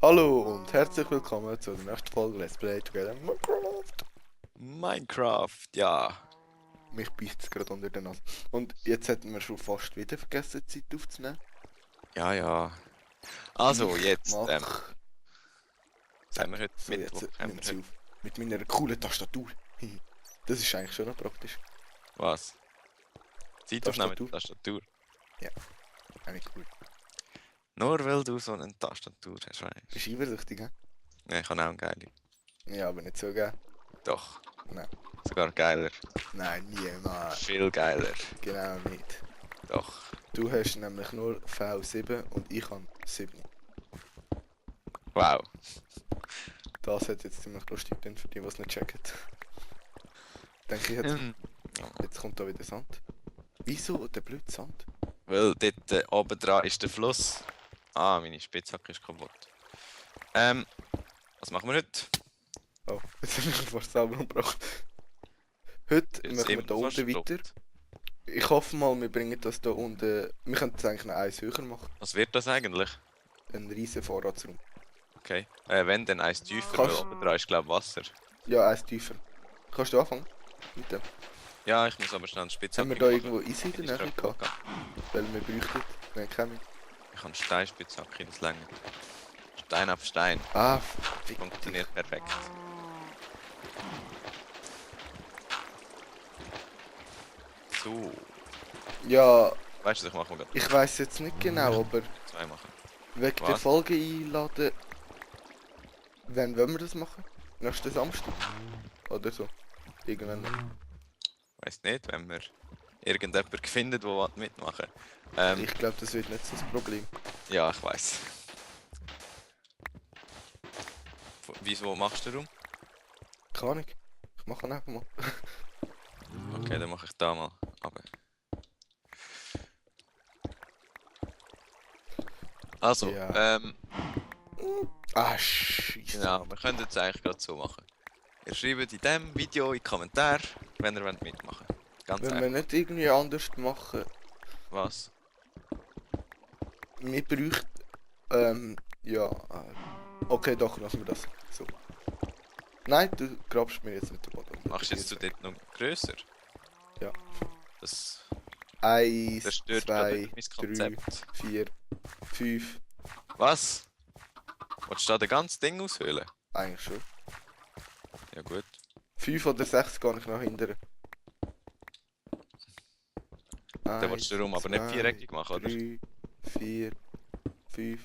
Hallo und herzlich willkommen zur nächsten Folge Let's Play Together Minecraft. Minecraft, ja. Mich beißt es gerade unter den Nase. Und jetzt hätten wir schon fast wieder vergessen, die Zeit aufzunehmen. Ja, ja. Ich Also, jetzt, mach... was haben wir heute? So, jetzt Mittwoch haben nehmen wir sie heute. auf. Mit meiner coolen Tastatur. Das ist eigentlich schon noch praktisch. Was? Zeitaufnahme mit Tastatur? Tastatur. Ja, eigentlich cool. Nur weil du so eine Tastatur hast, weißt Bist du eifersüchtig, hä? du? Ja, ich habe auch eine geile. Ja, aber nicht so geil. Doch, Nein. sogar geiler. Nein, niemals. Viel geiler. Genau nicht. Doch. Du hast nämlich nur V7 und ich habe 7. Wow. Das hat jetzt ziemlich lustig getan für die, die es nicht checken. Denke ich jetzt. Hm. Jetzt kommt da wieder Sand. Wieso der blöde Sand? Weil dort oben dran ist der Fluss. Ah, meine Spitzhacke ist kaputt. Was machen wir heute? Oh, jetzt habe ich mich fast selber umgebracht. Heute Jetzt machen wir immer da fast unten weiter. verrückt. Ich hoffe mal, wir bringen das da unten. Wir können es eigentlich noch eins höher machen. Was wird das eigentlich? Ein riesen Vorratsraum. Okay. Wenn, dann eins tiefer, weil Kannst- oben dran ist, glaube ich, Wasser. Ja, eins tiefer. Kannst du anfangen? Mit dem. Ja, ich muss aber schnell eine Haben Spitzhacke wir da machen. irgendwo Eisen in Bin der ich Nähe gerade gehabt? hochgegangen. Weil wir bräuchten. Nein, keine. Ich habe eine Steinspitzhacke, das längert. Stein auf Stein. Ah, fick dich. Funktioniert perfekt. So. Ja, Weißt du, ich mache mal gerade ich weiß jetzt nicht genau, aber zwei machen. wegen der Was? Folge einladen. Wann wollen wir das machen? Nächsten Samstag? Oder so? Irgendwann. Weiß nicht, wenn wir irgendjemanden finden, der mitmachen will. Ich glaube, das wird nicht so das Problem. Ja, ich weiß. Wieso machst du rum? Keine Ahnung. Ich mache einfach mal. Okay, dann mache ich da mal. Aber. Also, Ja. Ah, Scheiße. genau, wir können es eigentlich gerade so machen. Ihr schreibt in diesem Video in die Kommentare, wenn ihr mitmachen wollt. Ganz Wenn wir einfach. nicht irgendwie anders machen, Was? wir bräuchten. Ja. Okay, doch, lassen wir das. So. Nein, du grabst mir jetzt nicht den Boden. Machst du jetzt du dort noch grösser? Ja. Das 1, zerstört 2, gerade mein 3, Konzept. 4, 5. Was? Willst du da das ganze Ding aushöhlen? Eigentlich schon. Ja gut. 5 oder 6 gar nicht nach hinten. Dann willst du darum aber nicht viereckig machen, oder? 3, 4, 5.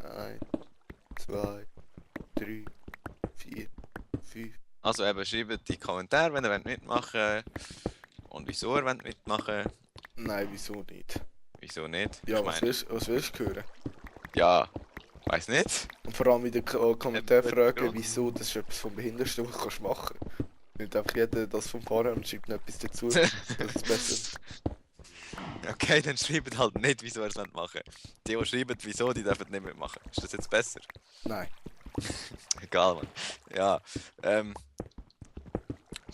1, 2, 3, 4, 5. Also eben, schreibt in die Kommentare, wenn ihr mitmachen wollt. Und wieso ihr mitmachen wollt. Nein, wieso nicht? Wieso nicht? Ja, Ich meine, was willst du hören? ja, weiß nicht. Und vor allem in den Kommentaren guten fragen, Grund. wieso, das ist etwas vom Behindertsten, was du machen kannst. Nicht einfach jeder das vom Fahren und schreibt noch etwas dazu. Das ist besser. Okay, dann schreibt halt nicht, wieso ihr es machen wollt. Die, die schreiben, wieso, die dürfen nicht mitmachen. Ist das jetzt besser? Nein. Egal, Mann. Ja,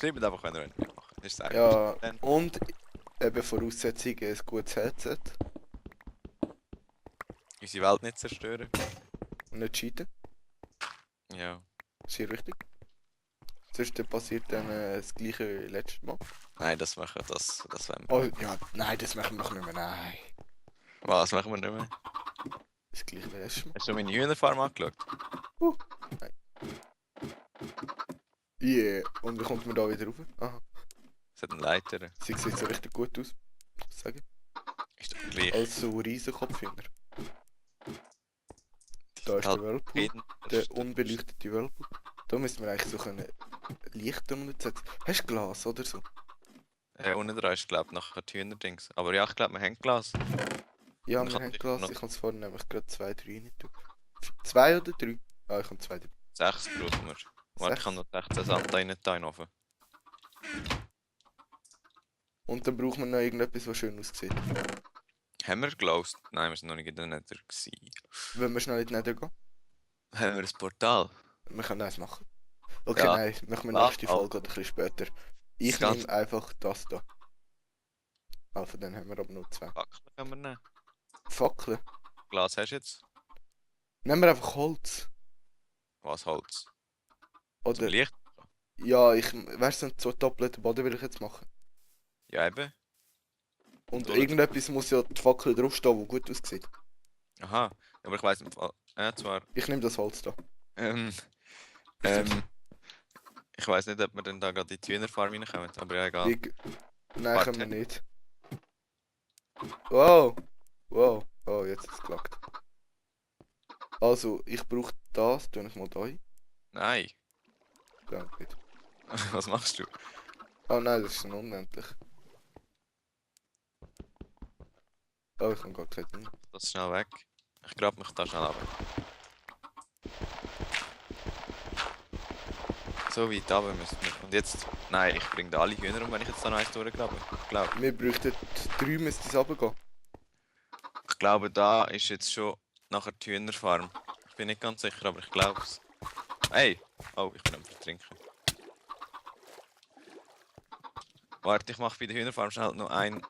schreibt einfach, wenn ihr mitmachen. Ist es Ja, einfach. Dann und eben Voraussetzung ein gutes Headset unsere Welt nicht zerstören. und nicht cheaten. Ja. Ist hier richtig? Sonst passiert dann das gleiche wie letztes Mal. Nein, das machen das wollen wir. Oh, ja, nein, das machen wir doch nicht mehr. Nein. Was machen wir nicht mehr? Das gleiche wie letztes Mal. Hast du meine Hühnerfarm angeschaut? Nein. Yeah. Und wie kommt man da wieder rauf? Aha. Es hat einen Leiter. Sie sieht so richtig gut aus. Muss ich sagen. Ist doch gleich. Als so Riesenkopfhühner. Da ist Halt der Whirlpool. jeden- Der unbeleuchtete Whirlpool. Da müssen wir eigentlich so können Licht untersetzen. Hast du Glas oder so? Unten dran ist, glaube ich, nachher die Hühnerdings. Aber ja, ich glaube, wir haben Glas. Ja, Und wir ich hab haben sicher Glas. noch- Ich kann es vorne nämlich gerade 2, 3 rein tun. 2 oder 3? Ah, ich habe 2, 3. 6 brauchen wir. Warte, ich kann noch 16 Sand rein tun in den Ofen. Und dann braucht man noch irgendetwas, was schön aussieht. Haben wir gelost? Nein, wir sind noch nicht in der Nether gewesen. Wenn wir schnell in die Nether gehen, Haben wir ein Portal? wir können eins machen. Okay, Ja. nein, machen wir Ah, nächste Folge oder ein bisschen später. Ich Das nehme einfach das da. Ah, von denen haben wir aber nur 2. Fackeln können wir nehmen. Fackeln? Glas hast du jetzt? Nehmen wir einfach Holz. Was Holz? Zum Oder, Licht? ja, weißt du, so doppelten Boden will ich jetzt machen. Ja, eben. Und Oder? irgendetwas muss ja die Fackel draufstehen, wo gut aussieht. Aha. Aber ich weiß nicht. Zwar. Ich nehme das Holz da. Ähm, Ist das- ähm, ich weiß nicht, ob wir denn da gerade in die Hühnerfarm reinkommen, aber ja, egal. Ich, nein, Warte. können wir nicht. Wow. Wow. Oh, jetzt ist es gelackt. Also, ich brauche das. Tue ich mal da ein. Nein. Danke nicht. Was machst du? Oh nein, das ist dann unendlich. Oh, ich habe gar keinen Ding. Lass schnell weg. Ich grab mich da schnell ab. So weit runter müssen wir. Und jetzt. Nein, ich bringe da alle Hühner um, wenn ich jetzt da noch eins durchgrabe. Ich glaube. Wir bräuchten 3, müsste es runtergehen. Ich glaube, da ist jetzt schon nachher die Hühnerfarm. Ich bin nicht ganz sicher, aber ich glaube es. Hey! Oh, ich bin am Vertrinken. Warte, ich mache bei der Hühnerfarm schnell noch einen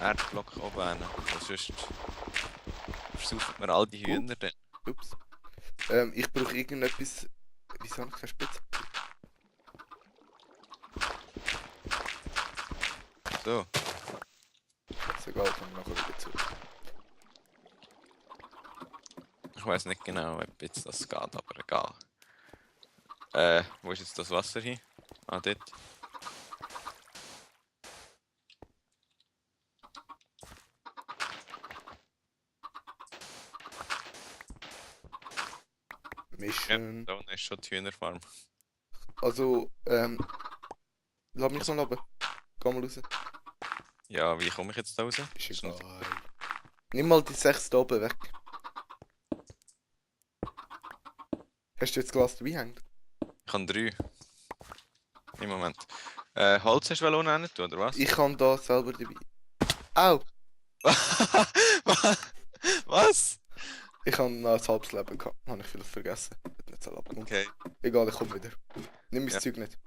Erdblock oben hin. Sonst versaufen wir all die Hühner dann. Ups. Ich brauche irgendetwas. Wieso habe ich keine Spitze? So. Ist egal, kommen wir nachher wieder zurück. Ich weiß nicht genau, ob jetzt das geht, aber egal. Wo ist jetzt das Wasser hin? Ah, dort. Ja, Mission. da unten ist schon die Hühnerfarm. Also, lass mich mal runter. Geh mal raus. Ja, wie komme ich jetzt da raus? Ist egal. Nimm mal die 6 da oben weg. Hast du jetzt Glas dabei hängt? Ich habe 3. Im Moment. Holz hast du unten rein tun, oder was? Ich kann da selber dabei. Au! Was? Ich habe noch ein halbes Leben gehabt. Habe ich vielleicht vergessen. Hat nicht so abgenommen. Okay. Egal, ich komme wieder. Nimm mein Ja. Zeug nicht.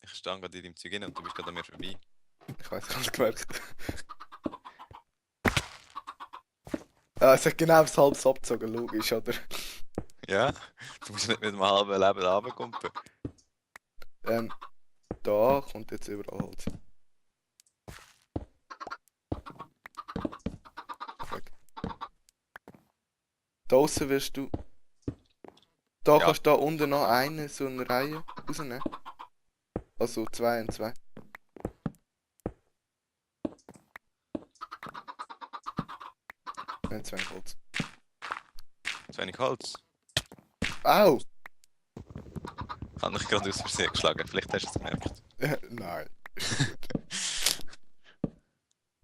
Ich stehe gerade in deinem Zeug rein und du bist gerade an mir vorbei. Ich weiß, ich habe es gemerkt. Ja, es hat genau das halbes abgezogen, logisch, oder? Ja? Du musst nicht mit einem halben Leben runterkumpen. Da kommt jetzt überall Holz. Perfekt. Da außen wirst du. Da Ja. kannst du da unten noch eine so eine Reihe rausnehmen. Also 2 und 2. Nein, 2 Holz. Zu wenig Holz. Au! Ich habe dich gerade aus Versehen geschlagen. Vielleicht hast du es gemerkt. Nein.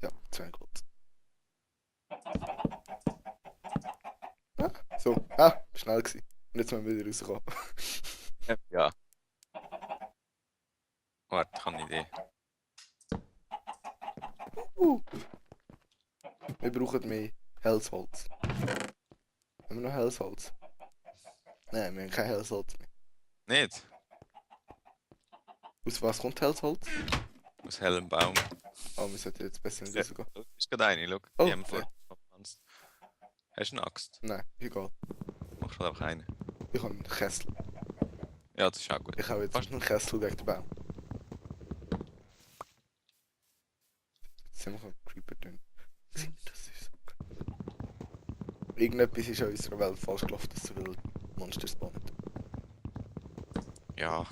Ja, 2 Holz. Ah, so. Ah, schnell gewesen. Und jetzt müssen wir wieder rauskommen. Ja. Warte, ich habe eine Idee. Wir brauchen mehr Hellsholz. Haben wir noch Hellsholz? Nein, wir haben kein Hellsholz mehr. Nicht? Aus was kommt Hellsholz? Aus hellem Baum. Ah, wir sollten jetzt besser nicht Ja. rausgehen. Da ist gerade eine, schau. Oh, Die haben wir vorher gepflanzt. Hast du eine Axt? Nein, egal. Mach halt einfach eine. Ich habe einen Kessel. Ja, das ist auch gut. Ich habe jetzt Fast. einen Kessel wegen dem Baum. Jetzt haben wir einen Creeper drin. Das ist so gut. Irgendetwas ist an unserer Welt falsch gelaufen, dass so viele Monster spawnen. Ja.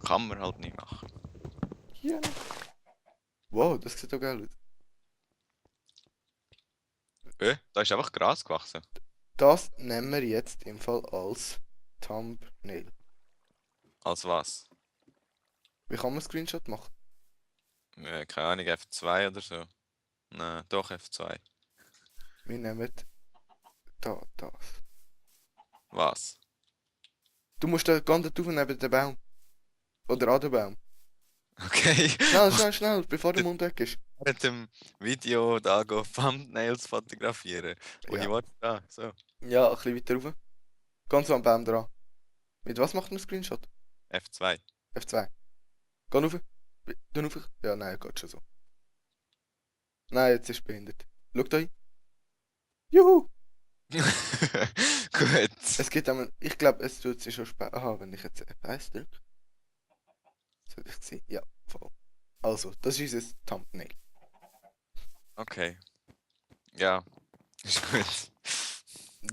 Kann man halt nicht machen. Ja. Wow, das sieht doch geil aus. Da ist einfach Gras gewachsen. Das nehmen wir jetzt im Fall als Thumbnail. Als was? Wie kann man einen Screenshot machen? Keine Ahnung, F2 oder so. Nein, doch F2. Wir nehmen da, das. Was? Du musst da ganz drauf neben den Baum. Oder an den Baum. Okay. Schnell, schnell, schnell, bevor der Mund weg ist. Mit dem Video da go Thumbnails fotografieren. Und Ja. ich warte da, so. Ja, ein bisschen weiter rauf. Ganz am Baum dran. Mit was macht man einen Screenshot? F2. F2. Geh rauf. Du rauf. Ja, nein, geht schon so. Nein, jetzt ist es behindert. Schau da hin. Juhu! Gut. Es gibt einmal, ich glaube, es tut sich schon spät. Aha, wenn ich jetzt F1 drücke, sollte ich sehen. Ja, voll. Also, das ist unser Thumbnail. Okay. Ja, ist gut.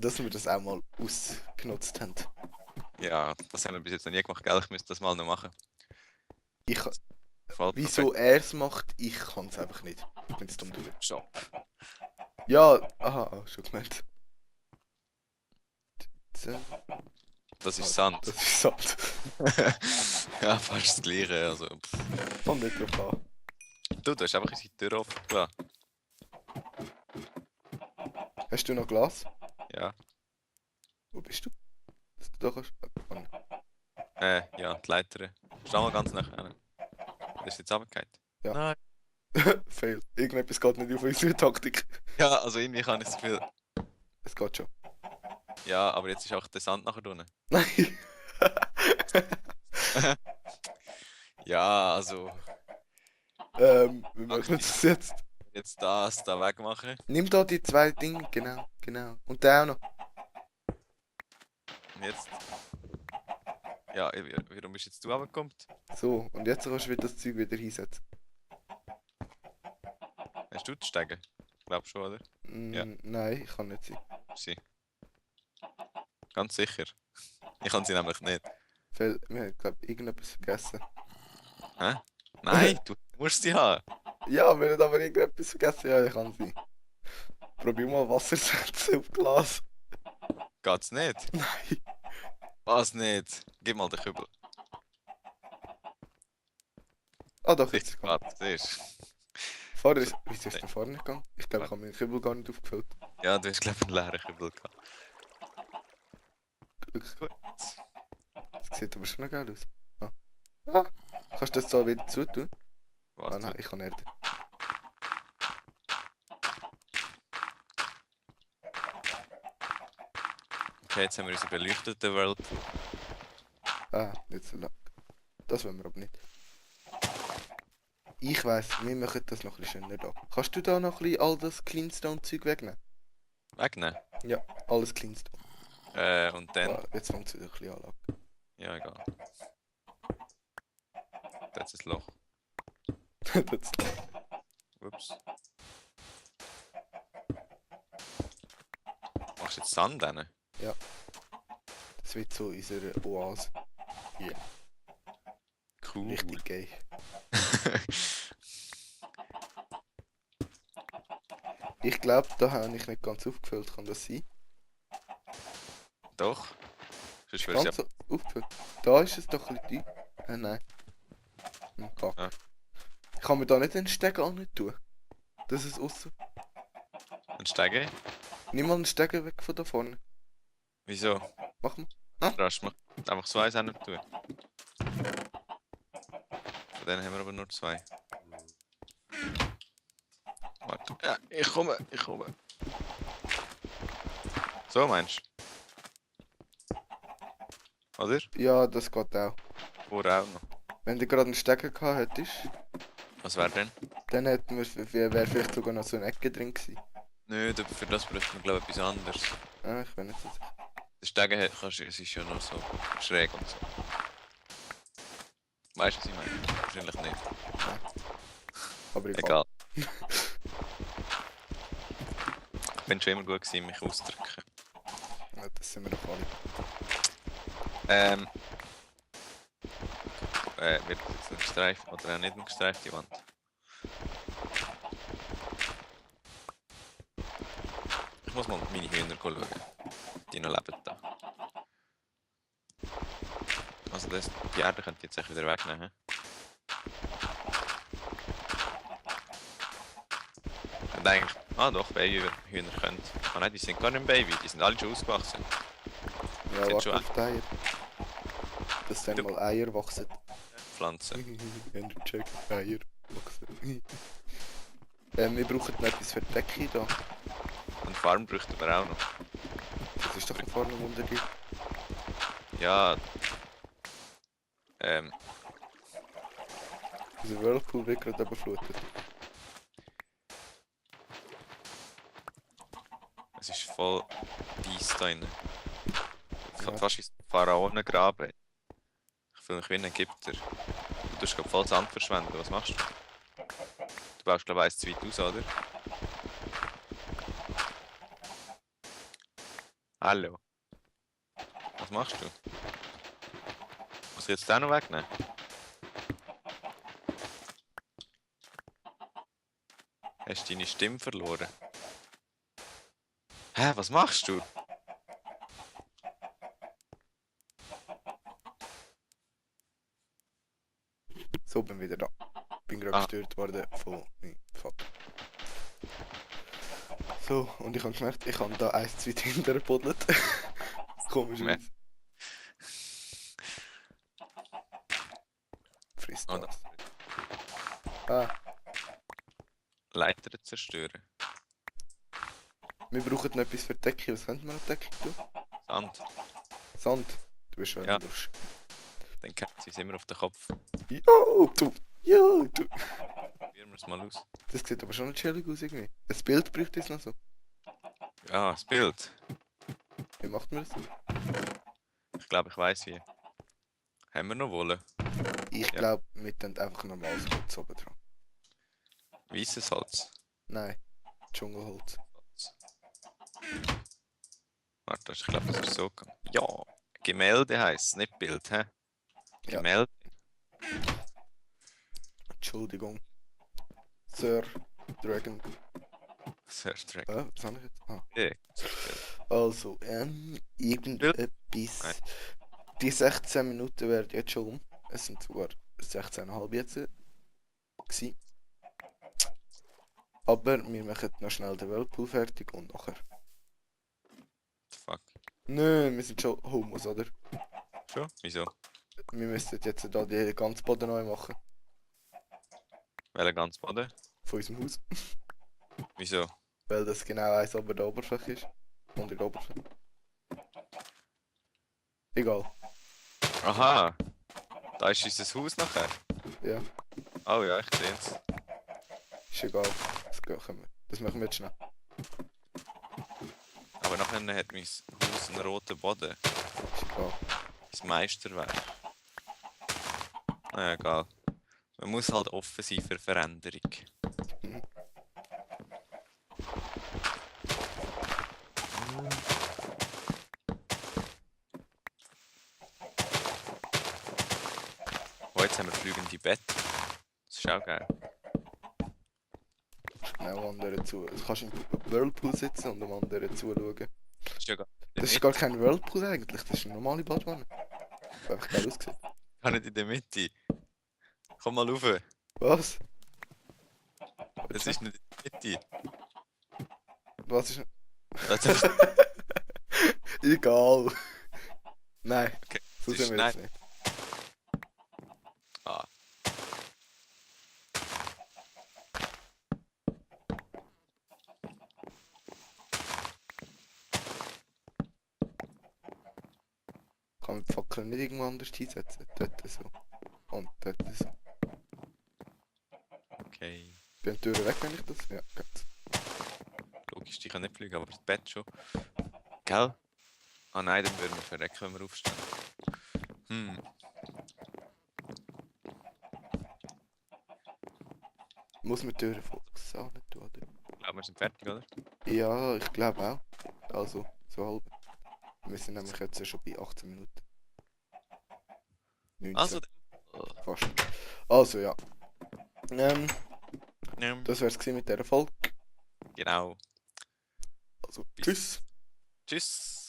Dass wir das auch mal ausgenutzt haben. Ja, das haben wir bis jetzt noch nie gemacht, gell? Ich müsste das mal noch machen. Ich, Voll wieso perfekt. er es macht, ich kann es einfach nicht. Ich bin es dumm durch. Shop. Ja, aha, schon gemeint. So, Das ist ah, Sand. das ist Sand. Ja, fast das gleiche. Also, Kommt nicht drauf an. du hast einfach unsere Tür offen gelassen. Hast du noch Glas? Ja. Wo bist du? Dass du da kannst. Ja, die Leiter. Steh mal ganz nachher. Das ist jetzt runtergefallen. Ja. Nein. Fail. Irgendetwas geht nicht auf unsere Taktik. Ja, also irgendwie kann ich das Gefühl. Es geht schon. Ja, aber jetzt ist auch der Sand nachher drinnen. Nein. Ja, also, Wir machen das jetzt. jetzt das da wegmachen. Nimm da die zwei Dinge, genau, genau. Und der auch noch. Und jetzt. Ja, warum bist jetzt du runtergekommen? So, und jetzt kannst du wieder das Zeug wieder hinsetzen. Hast du die Stege? Glaub schon, oder? Ja. Nein, ich kann nicht sein. Sie. Ganz sicher. Ich kann sie nämlich nicht. Weil wir haben, glaube ich, irgendetwas vergessen. Hä? Nein, du musst sie haben. Ja, wir haben aber irgendetwas vergessen. Ja, ich kann sie. Probier mal Wasser setzen auf Glas. Geht's nicht? Nein. Was nicht? Gib mal den Kübel. Ah, doch, jetzt Sicher gegangen. geht's, siehst Vorher ist. Wieso ist der vorne nicht gegangen? Ich glaube, ich Warte. habe meinen Kübel gar nicht aufgefüllt. Ja, du hast glaube ich einen leeren Kübel gehabt. Glück. Gut. Das sieht aber schon noch geil aus. Ah. Ah. Kannst du das da wieder zutun? Ah Warte. nein, ich kann nicht. Okay, jetzt haben wir unsere beleuchtete World. Ah, nicht so lang. Das wollen wir aber nicht. Ich weiss, wir machen das noch ein bisschen schöner da. Kannst du da noch ein bisschen all das Cleanstone-Zeug wegnehmen? Wegnehmen. Ja, alles Cleanstone. Und dann. Ah, jetzt fängt es wieder ein bisschen an. Ja, egal. Da ist das Loch. Das- Ups. Machst du jetzt Sand rein? Das wird so unsere Oase. Cool. Richtig gay. Ich glaube, da habe ich nicht ganz aufgefüllt. Kann das sein? Doch. Sonst würdest Ganz du so aufgefüllt. Da ist es doch ein bisschen tief. Nein. Kack. Ja. Kann man da nicht den Steg an nicht tun? Das ist außer. ja einen Stege. Nimm mal den Steg weg von da vorne. Wieso? Mach mal. Rasch, mach einfach zwei Senden tun. Von denen haben wir aber nur zwei. Warte. Ja, ich komme. So meinst du? Oder? Ja, das geht auch. Vorher auch noch. Wenn du gerade einen Stecker gehabt hättest, Was wäre denn? dann hätten wir, wäre vielleicht sogar noch so eine Ecke drin gewesen. Nö, für das bräuchten wir glaube ich etwas anderes. Ah, ich bin nicht so sicher. Der Stege es ist ja noch so schräg und so. Weißt du, was ich meine? Wahrscheinlich nicht. Aber egal. Egal. Ich bin schon immer gut gewesen, mich auszudrücken. Ja, das sind wir doch alle. Wird jetzt ein gestreift oder auch nicht eine gestreifte Wand? Ich muss mal meine Hühner schauen. Die noch leben da. Also die Erde könnt ihr jetzt echt wieder wegnehmen. Und eigentlich. Ah doch, Babyhühner können. Ah nein, die sind gar nicht Baby, die sind alle schon ausgewachsen. Ja, Sind warte schon auf die Eier. Dass dann Du- mal Eier wachsen. Pflanzen. Check, Eier wachsen. Wir brauchen noch etwas für die Decke da. Und Farm bräuchten wir auch noch. Das ist doch da vorne unter dir. Ja. Unser Whirlpool wird gerade überflutet. Es ist voll voll dies da drin. Ja. Fast wie ein Pharaonengraben. Ich fühle mich wie ein Ägypter. Du tust gerade voll Sand verschwenden. Was machst du? Du baust glaube ich eins zu weit aus, oder? Hallo. Was machst du? Muss ich jetzt den noch wegnehmen? Hast du deine Stimme verloren? Hä, was machst du? So, bin wieder da. Bin gerade Ah. gestört worden von meinem Vater. So, und ich habe gemerkt, ich habe da eins zu weit hintergebuddelt. Komisch Nee. aus. Frisst Oh, das. Ah, Leiter zerstören. wir brauchen noch etwas für die Decke. Was könnten wir an die Decke tun? Sand. Sand. Du bist schon Ja. lustig. Dann kennt sie es immer auf den Kopf. Jo, du. Jo, du. Probieren wir es mal aus. Das sieht aber schon chillig aus irgendwie. Das Bild bräuchte es noch so. Ja, das Bild. Wie macht man das? Ich glaube, ich weiß wie. Haben wir noch Wolle? Ich Ja. glaube, wir tun einfach normales Holz oben dran. Weißes Holz. Nein, Dschungelholz. Warte, ich glaube, das ist so. Ja, Gemälde heisst es, nicht Bild, hä? Ja. Gemälde. Entschuldigung. Sir Dragon. Sehr direkt. Was habe ich jetzt? Ah. Ja. Also, irgendetwas. Die 16 Minuten werden jetzt schon um. Es sind sogar 16,5 jetzt gewesen. Aber wir machen noch schnell den Whirlpool fertig und nachher. Fuck. Nö, wir sind schon Homos, oder? Schon? Wieso? Wir müssen jetzt da den ganzen Boden neu machen. Welcher ganz Boden? Von unserem Haus. Wieso? Weil das genau eins ober der Oberfläche ist. Unter der Oberfläche. Egal. Aha! Da ist unser Haus nachher. Ja, Oh ja, ich sehe es. ist egal. Das machen wir jetzt schnell. Aber nachher hat mein Haus einen roten Boden. Ist egal. Das Meisterwerk. Na ja, egal. Man muss halt offen sein für Veränderung. Oh, jetzt haben wir fliegende Bett. Das ist auch geil. Schnell wandern zu. Du kannst im Whirlpool sitzen und dem anderen zuschauen. Das ist ja gar Das ist gar kein Whirlpool eigentlich, das ist eine normale Badwanne. Das hat einfach geil ausgesehen. gar nicht in der Mitte. Komm mal rauf. Was? Das ist nicht in der Mitte. Was ist. Das ist, Egal. Nein, okay. so das sind wir ist jetzt nicht. Ah. Kann man die Fackel nicht irgendwo anders hinsetzen? Dort so. Und dort so. Okay. Bin die Türen weg, wenn ich das. Ja, geht's. Logisch, die kann nicht fliegen, aber das Bett schon. Gell? Ah nein, dann würden wir verrecken, wenn wir aufstehen. Muss man die Türen voll saugen tun, oder? Ich glaube, wir sind fertig, oder? Ja, ich glaube auch. Also, so halb. Wir sind nämlich jetzt schon bei 18 Minuten. 19, Also, fast. Also, ja. ja, Das wär's gewesen mit dieser Folge. genau. Also, Bis- tschüss. Tschüss.